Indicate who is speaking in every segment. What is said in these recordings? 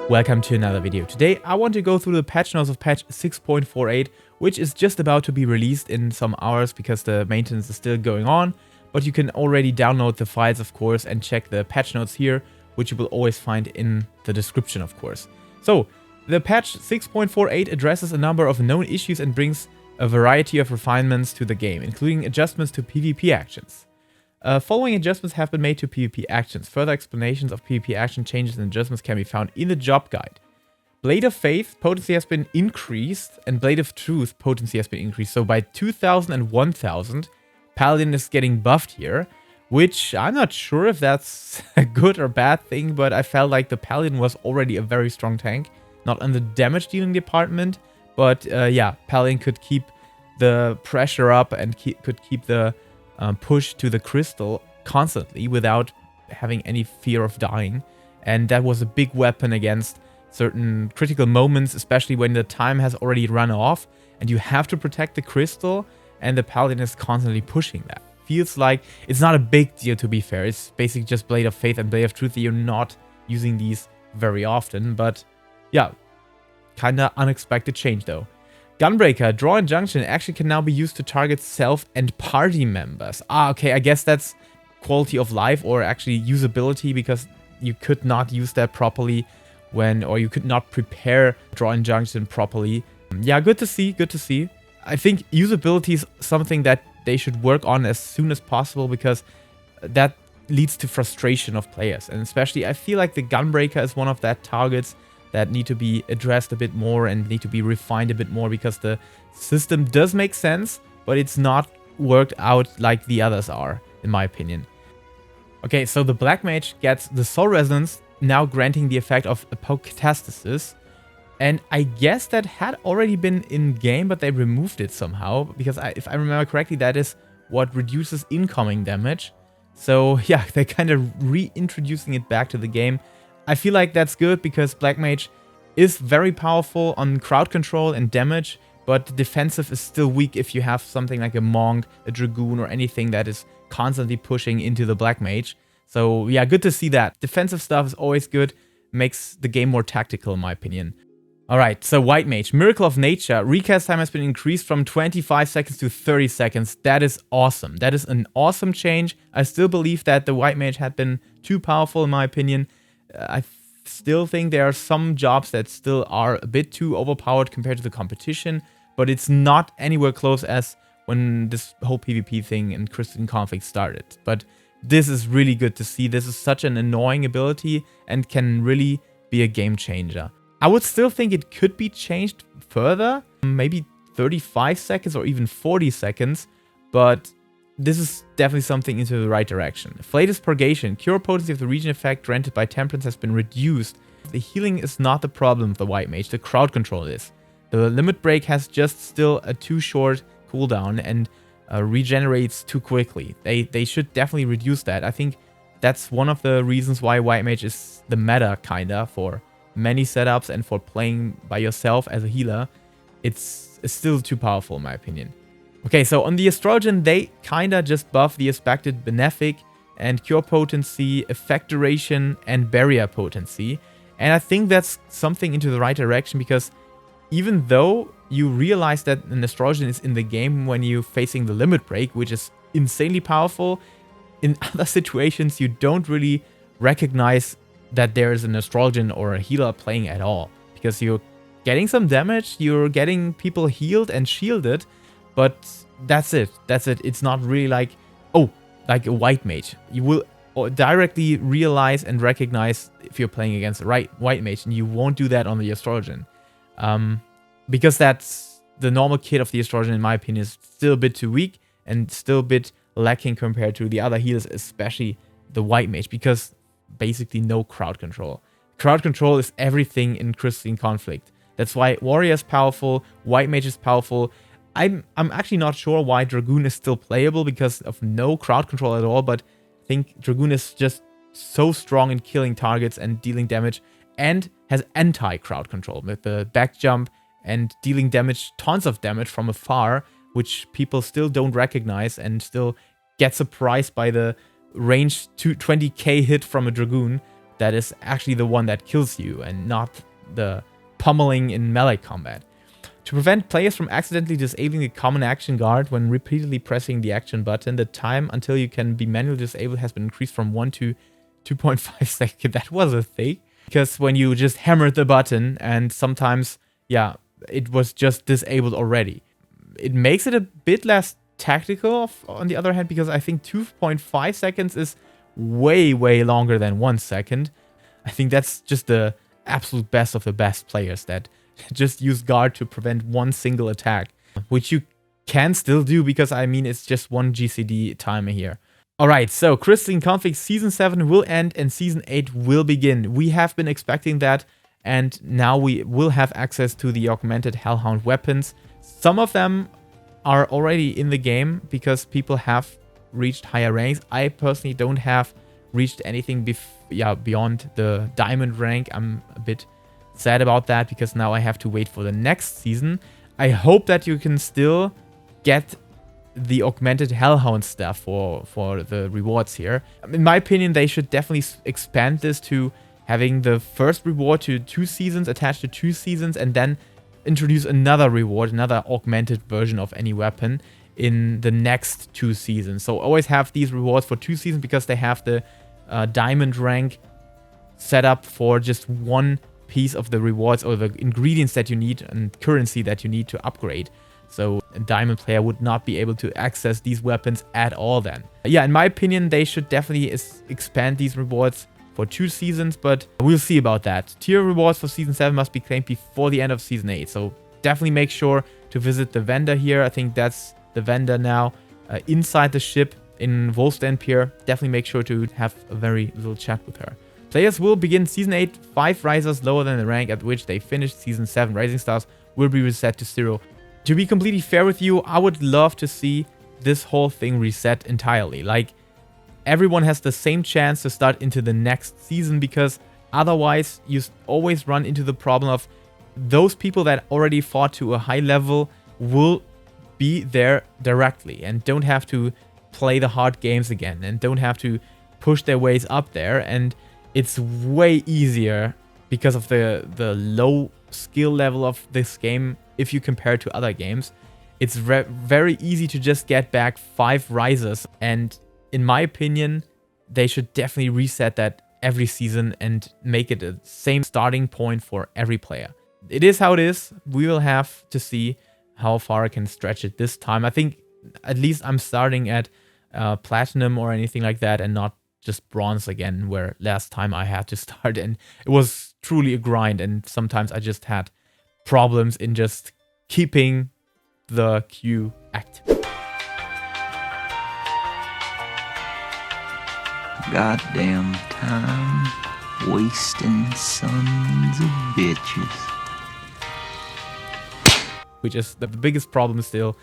Speaker 1: Welcome to another video. Today I want to go through the patch notes of patch 6.48, which is just about to be released in some hours because the maintenance is still going on, but you can already download the files of course and check the patch notes here, which you will always find in the description of course. So the patch 6.48 addresses a number of known issues and brings a variety of refinements to the game, including adjustments to PvP actions. Following adjustments have been made to PvP actions. Further explanations of PvP action changes and adjustments can be found in the job guide. Blade of Faith potency has been increased and Blade of Truth potency has been increased. So by 2000 and 1000, Paladin is getting buffed here, which I'm not sure if that's a good or bad thing, but I felt like the Paladin was already a very strong tank. Not in the damage dealing department, but yeah, Paladin could keep the pressure up and could keep the push to the crystal constantly without having any fear of dying. And that was a big weapon against certain critical moments, especially when the time has already run off and you have to protect the crystal and the Paladin is constantly pushing that. Feels like it's not a big deal, to be fair. It's basically just Blade of Faith and Blade of Truth. You're not using these very often, but yeah, kinda unexpected change though. Gunbreaker, Draw Injunction, actually can now be used to target self and party members. Okay, I guess that's quality of life or actually usability, because you could not use that properly or you could not prepare Draw Injunction properly. Yeah, good to see, good to see. I think usability is something that they should work on as soon as possible, because that leads to frustration of players. And especially, I feel like the Gunbreaker is one of that targets that need to be addressed a bit more and need to be refined a bit more, because the system does make sense, but it's not worked out like the others are, in my opinion. Okay, so the Black Mage gets the Soul Resonance, now granting the effect of Apocatastasis. And I guess that had already been in game, but they removed it somehow, because if I remember correctly, that is what reduces incoming damage. So yeah, they're kind of reintroducing it back to the game. I feel like that's good, because Black Mage is very powerful on crowd control and damage, but defensive is still weak if you have something like a Monk, a Dragoon, or anything that is constantly pushing into the Black Mage. So yeah, good to see that. Defensive stuff is always good, makes the game more tactical in my opinion. Alright, so White Mage, Miracle of Nature, recast time has been increased from 25 seconds to 30 seconds. That is awesome. That is an awesome change. I still believe that the White Mage had been too powerful in my opinion. I still think there are some jobs that still are a bit too overpowered compared to the competition, but it's not anywhere close as when this whole PvP thing in Crystalline Conflict started. But this is really good to see. This is such an annoying ability and can really be a game changer. I would still think it could be changed further, maybe 35 seconds or even 40 seconds, but this is definitely something into the right direction. Afflatus Purgation, cure potency of the region effect granted by Temperance has been reduced. The healing is not the problem of the White Mage, the crowd control is. The limit break has just still a too short cooldown and regenerates too quickly. They should definitely reduce that. I think that's one of the reasons why White Mage is the meta kinda for many setups and for playing by yourself as a healer. It's still too powerful in my opinion. Okay, so on the Estrogen, they kinda just buff the expected Benefic and Cure Potency, Effect Duration, and Barrier Potency. And I think that's something into the right direction, because even though you realize that an Estrogen is in the game when you're facing the Limit Break, which is insanely powerful, in other situations you don't really recognize that there is an Estrogen or a healer playing at all. Because you're getting some damage, you're getting people healed and shielded, but that's it. That's it. It's not really like, oh, like a White Mage. You will directly realize and recognize if you're playing against the White Mage, and you won't do that on the Estrogen. Because that's the normal kit of the Estrogen, in my opinion, is still a bit too weak and still a bit lacking compared to the other healers, especially the White Mage, because basically no crowd control. Crowd control is everything in Crystalline Conflict. That's why Warrior is powerful, White Mage is powerful. I'm actually not sure why Dragoon is still playable because of no crowd control at all, but I think Dragoon is just so strong in killing targets and dealing damage, and has anti-crowd control with the back jump and dealing damage, tons of damage from afar, which people still don't recognize and still get surprised by the range 20k hit from a Dragoon, that is actually the one that kills you and not the pummeling in melee combat. To prevent players from accidentally disabling the common action guard when repeatedly pressing the action button, the time until you can be manually disabled has been increased from 1 to 2.5 seconds. That was a thing. Because when you just hammered the button and sometimes, yeah, it was just disabled already. It makes it a bit less tactical on the other hand, because I think 2.5 seconds is way, way longer than 1 second. I think that's just the absolute best of the best players that just use guard to prevent one single attack, which you can still do because, I mean, it's just one GCD timer here. Alright, so Crystalline Conflict Season 7 will end and Season 8 will begin. We have been expecting that, and now we will have access to the augmented Hellhound weapons. Some of them are already in the game because people have reached higher ranks. I personally don't have reached anything beyond the diamond rank. I'm a bit sad about that because now I have to wait for the next season. I hope that you can still get the augmented Hellhound stuff for the rewards here. In my opinion, they should definitely expand this to having the first reward to 2 seasons, attached to 2 seasons, and then introduce another reward, another augmented version of any weapon in the next 2 seasons. So always have these rewards for 2 seasons because they have the diamond rank set up for just one piece of the rewards or the ingredients that you need and currency that you need to upgrade. So a diamond player would not be able to access these weapons at all then. Yeah, in my opinion, they should definitely expand these rewards for 2 seasons, but we'll see about that. Tier rewards for Season 7 must be claimed before the end of Season 8. So definitely make sure to visit the vendor here. I think that's the vendor now inside the ship in Volstein Pier. Definitely make sure to have a very little chat with her. Players will begin Season 8, 5 risers lower than the rank at which they finished Season 7. Rising stars will be reset to 0. To be completely fair with you, I would love to see this whole thing reset entirely. Like, everyone has the same chance to start into the next season, because otherwise you always run into the problem of those people that already fought to a high level will be there directly and don't have to play the hard games again and don't have to push their ways up there. And it's way easier because of the low skill level of this game if you compare it to other games. It's very easy to just get back 5 risers, and in my opinion, they should definitely reset that every season and make it the same starting point for every player. It is how it is. We will have to see how far I can stretch it this time. I think at least I'm starting at platinum or anything like that and not just bronze again, where last time I had to start and it was truly a grind, and sometimes I just had problems in just keeping the queue active.
Speaker 2: Goddamn time wasting sons of bitches.
Speaker 1: Which is the biggest problem still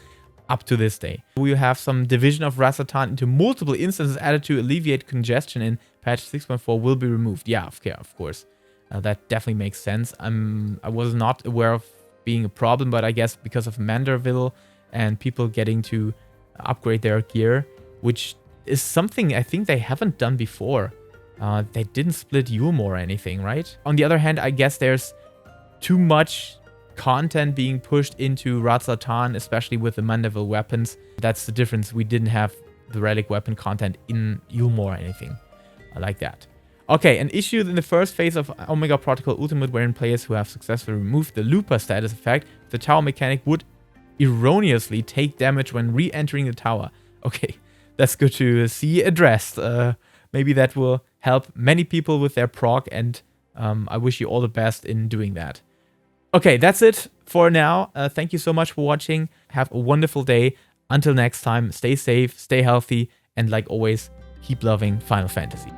Speaker 1: up to this day. We have some division of Rasatan into multiple instances added to alleviate congestion in patch 6.4 will be removed. Yeah, of course. That definitely makes sense. I was not aware of being a problem, but I guess because of Manderville and people getting to upgrade their gear, which is something I think they haven't done before. They didn't split Yulmore or anything, right? On the other hand, I guess there's too much content being pushed into Ratzatan, especially with the Mandeville weapons. That's the difference. We didn't have the relic weapon content in Yulmore or anything like that. Okay, an issue in the first phase of Omega Protocol Ultimate, wherein players who have successfully removed the Looper status effect, the tower mechanic would erroneously take damage when re-entering the tower. Okay, that's good to see addressed. Maybe that will help many people with their proc, and I wish you all the best in doing that. Okay, that's it for now. Thank you so much for watching. Have a wonderful day. Until next time, stay safe, stay healthy, and like always, keep loving Final Fantasy.